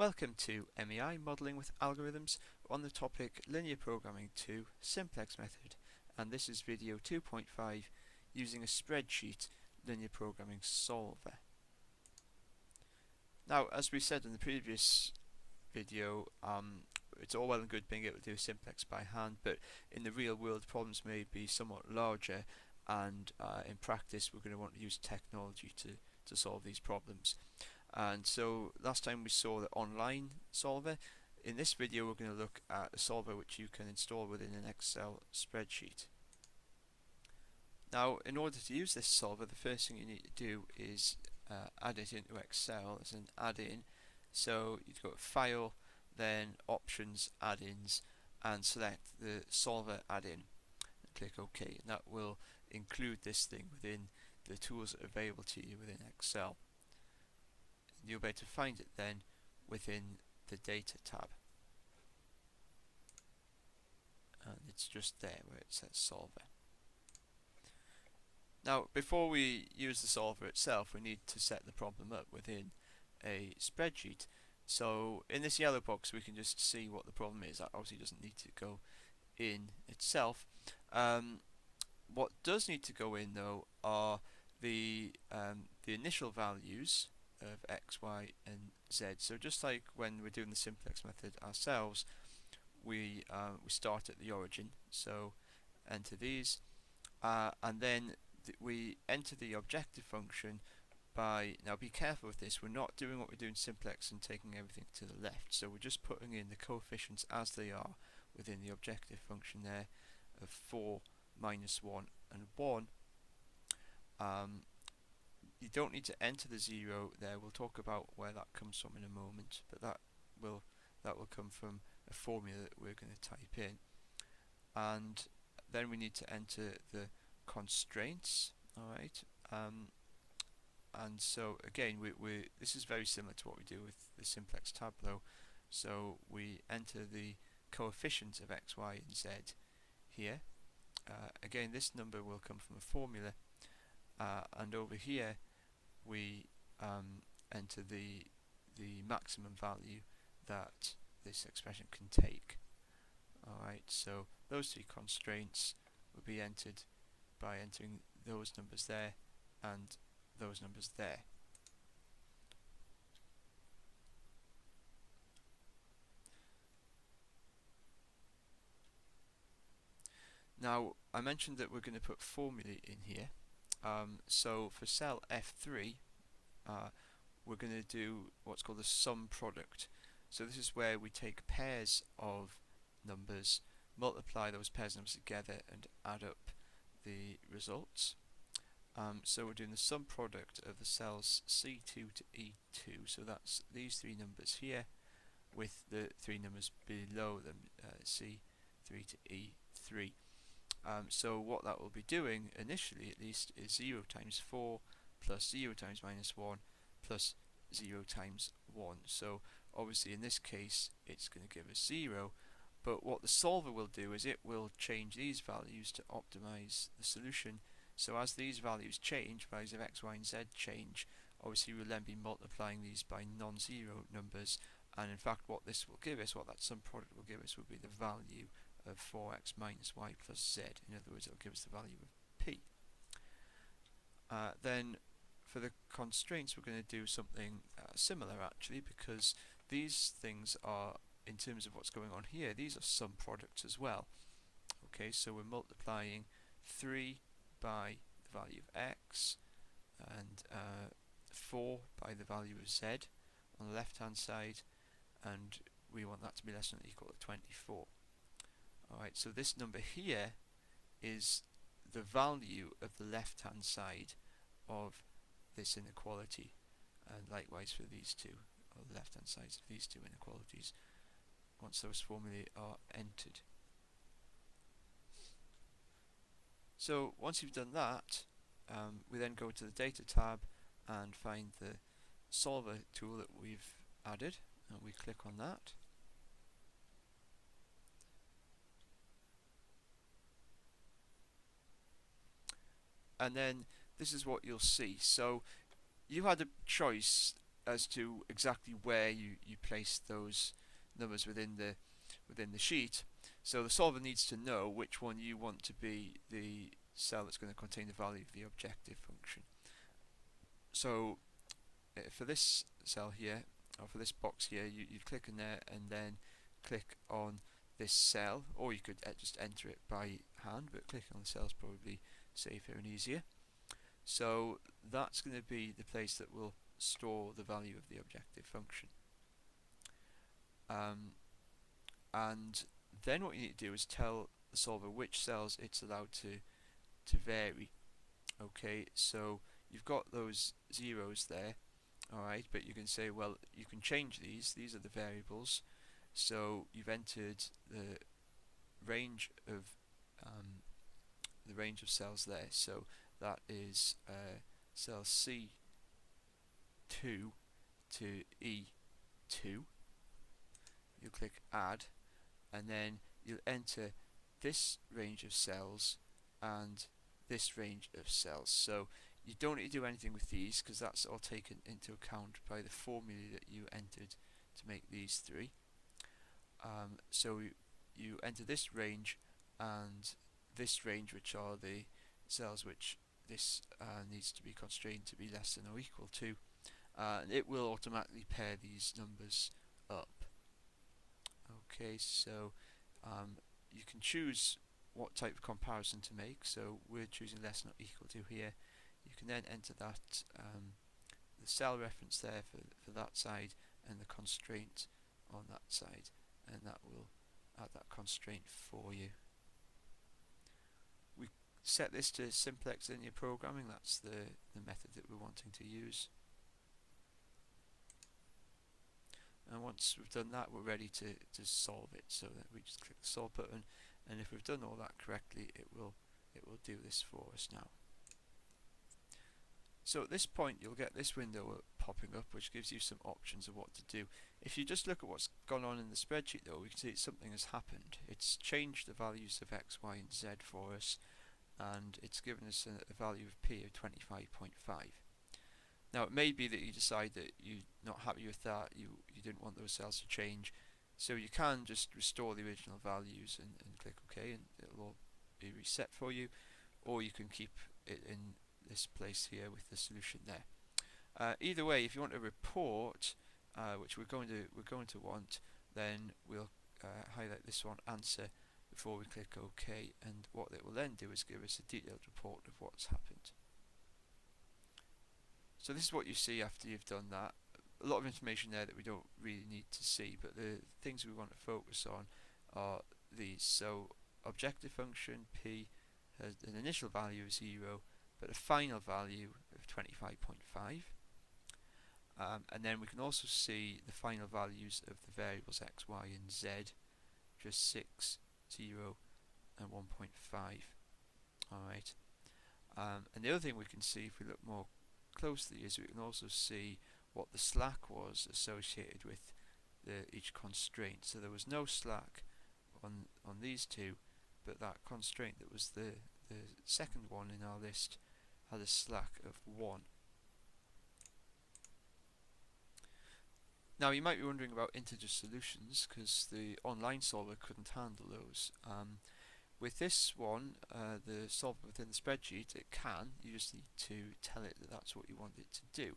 Welcome to MEI Modelling with Algorithms on the topic Linear Programming 2 Simplex Method, and this is video 2.5 using a spreadsheet linear programming solver. Now, as we said in the previous video, it's all well and good being able to do simplex by hand, but in the real world problems may be somewhat larger, and in practice we're going to want to use technology to solve these problems. And so last time we saw the online solver. In this video we're going to look at a solver which you can install within an Excel spreadsheet. Now, in order to use this solver, the first thing you need to do is add it into Excel as an add-in. So you'd go to File, then Options, Add-ins, and select the solver add-in and click OK, and that will include this thing within the tools that are available to you within Excel. You'll be able to find it then within the Data tab, and it's just there where it says Solver. Now, before we use the solver itself, we need to set the problem up within a spreadsheet. So in this yellow box we can just see what the problem is. That obviously doesn't need to go in itself. What does need to go in though are the initial values of x, y, and z. So just like when we're doing the simplex method ourselves, we start at the origin. So enter these, and then we enter the objective function by, now be careful with this, we're not doing what we do in simplex and taking everything to the left. So we're just putting in the coefficients as they are within the objective function there of 4, minus 1, and 1. You don't need to enter the 0 there. We'll talk about where that comes from in a moment, but that will come from a formula that we're going to type in. And then we need to enter the constraints. Alright, and so again this is very similar to what we do with the simplex tableau. So we enter the coefficients of x, y, and z here. Again, this number will come from a formula, and over here we enter the maximum value that this expression can take. Alright, so those three constraints will be entered by entering those numbers there and those numbers there. Now, I mentioned that we're going to put formulae in here. So for cell F3, we're going to do what's called the sum product. So this is where we take pairs of numbers, multiply those pairs of numbers together, and add up the results. So we're doing the sum product of the cells C2 to E2. So that's these three numbers here with the three numbers below them, C3 to E3. So what that will be doing, initially at least, is 0 times 4 plus 0 times minus 1 plus 0 times 1. So obviously in this case it's going to give us 0, but what the solver will do is it will change these values to optimize the solution. So as these values change, values of x, y, and z change, obviously we'll then be multiplying these by non-zero numbers, and in fact what this will give us, what that sum product will give us, will be the value of 4x minus y plus z. In other words, it will give us the value of p. Then for the constraints we're going to do something similar actually, because these things are, in terms of what's going on here, these are sum products as well. Okay, so we're multiplying 3 by the value of x and 4 by the value of z on the left hand side, and we want that to be less than or equal to 24. Alright, so this number here is the value of the left hand side of this inequality, and likewise for these two, or the left hand sides of these two inequalities, once those formulae are entered. So once you've done that, we then go to the Data tab and find the Solver tool that we've added, and we click on that. And then this is what you'll see. So you had a choice as to exactly where you place those numbers within the sheet. So the solver needs to know which one you want to be the cell that's going to contain the value of the objective function. So for this cell here, or for this box here, you'd click in there and then click on this cell, or you could just enter it by hand, but clicking on the cell is probably safer and easier. So that's going to be the place that will store the value of the objective function. And then what you need to do is tell the solver which cells it's allowed to vary. Okay, so you've got those zeros there, alright, but you can say, well, you can change these are the variables. So you've entered the range of cells there, so that is cell C2 to E2. You click add, and then you'll enter this range of cells and this range of cells. So you don't need to do anything with these because that's all taken into account by the formula that you entered to make these three. So you enter this range and this range, which are the cells which this needs to be constrained to be less than or equal to, and it will automatically pair these numbers up. Okay, so you can choose what type of comparison to make, so we're choosing less than or equal to here. You can then enter that the cell reference there for that side and the constraint on that side, and that will add that constraint for you. We set this to simplex linear programming, that's the method that we're wanting to use. And once we've done that, we're ready to solve it. So that we just click the solve button, and if we've done all that correctly, it will do this for us now. So at this point, you'll get this window popping up, which gives you some options of what to do. If you just look at what's gone on in the spreadsheet, though, we can see something has happened. It's changed the values of x, y, and z for us, and it's given us a value of p of 25.5. Now it may be that you decide that you're not happy with that, you didn't want those cells to change, so you can just restore the original values and click OK, and it'll all be reset for you, or you can keep it in this place here with the solution there. Either way, if you want a report, which we're going to want, then we'll highlight this one, answer, before we click OK, and what it will then do is give us a detailed report of what's happened. So this is what you see after you've done that. A lot of information there that we don't really need to see, but the things we want to focus on are these. So objective function P has an initial value of 0, but a final value of 25.5. And then we can also see the final values of the variables x, y, and z, just 6, 0, and 1.5. Alright. And the other thing we can see if we look more closely is we can also see what the slack was associated with each constraint. So there was no slack on these two, but that constraint that was the second one in our list had a slack of 1. Now you might be wondering about integer solutions because the online solver couldn't handle those. With this one, the solver within the spreadsheet, it can. You just need to tell it that that's what you want it to do.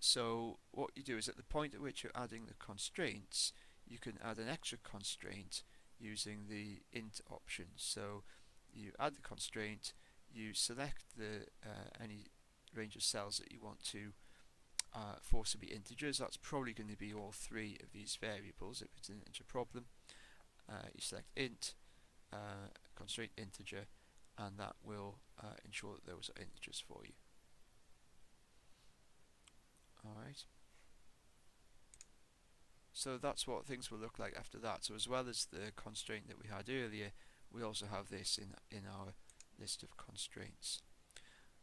So what you do is at the point at which you're adding the constraints, you can add an extra constraint using the int option. So you add the constraint, you select the any range of cells that you want to force to be integers. That's probably going to be all three of these variables if it's an integer problem. You select int, constraint integer, and that will ensure that those are integers for you. Alright. So that's what things will look like after that. So as well as the constraint that we had earlier, we also have this in our list of constraints.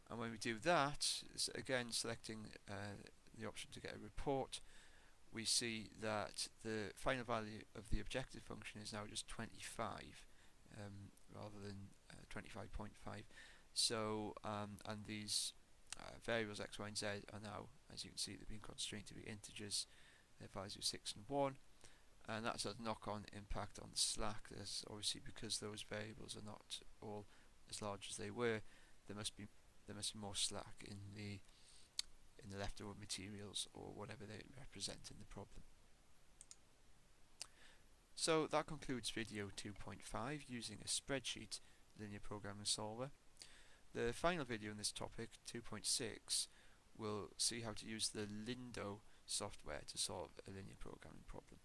And when we do that, again selecting the option to get a report, we see that the final value of the objective function is now just 25 rather than 25.5. So and these variables x, y, and z are now as you can see, they've been constrained to be integers. Their values are 6 and 1, and that's a knock-on impact on the slack. There's obviously, because those variables are not all as large as they were, there must be more slack in the leftover materials or whatever they represent in the problem. So that concludes video 2.5 using a spreadsheet linear programming solver. The final video in this topic, 2.6, will see how to use the Lindo software to solve a linear programming problem.